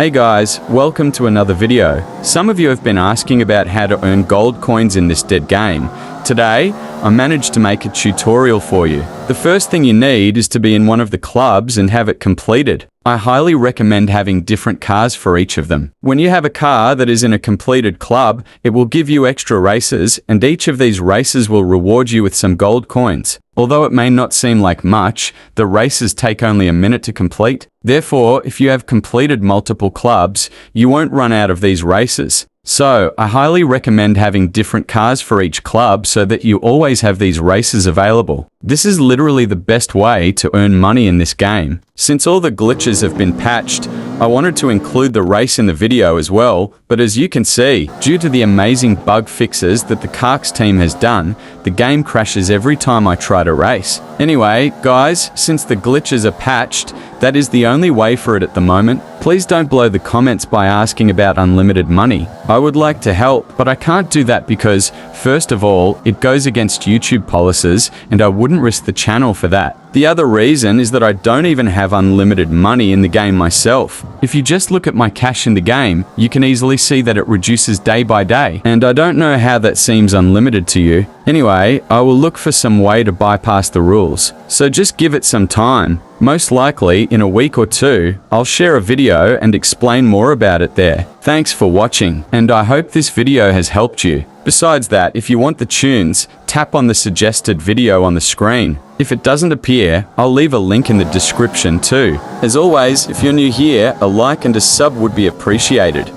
Hey guys, welcome to another video. Some of you have been asking about how to earn gold coins in this dead game. Today, I managed to make a tutorial for you. The first thing you need is to be in one of the clubs and have it completed. I highly recommend having different cars for each of them. When you have a car that is in a completed club, it will give you extra races, and each of these races will reward you with some gold coins. Although it may not seem like much, the races take only a minute to complete. Therefore, if you have completed multiple clubs, you won't run out of these races. So, I highly recommend having different cars for each club so that you always have these races available. This is literally the best way to earn money in this game. Since all the glitches have been patched, I wanted to include the race in the video as well, but as you can see, due to the amazing bug fixes that the CarX team has done, the game crashes every time I try to race. Anyway, guys, since the glitches are patched, that is the only way for it at the moment. Please don't blow the comments by asking about unlimited money. I would like to help, but I can't do that because, first of all, it goes against YouTube policies and I wouldn't risk the channel for that. The other reason is that I don't even have unlimited money in the game myself. If you just look at my cash in the game, you can easily see that it reduces day by day, and I don't know how that seems unlimited to you. Anyway, I will look for some way to bypass the rules, so just give it some time. Most likely, in a week or two, I'll share a video and explain more about it there. Thanks for watching, and I hope this video has helped you. Besides that, if you want the tunes, tap on the suggested video on the screen. If it doesn't appear, I'll leave a link in the description too. As always, if you're new here, a like and a sub would be appreciated.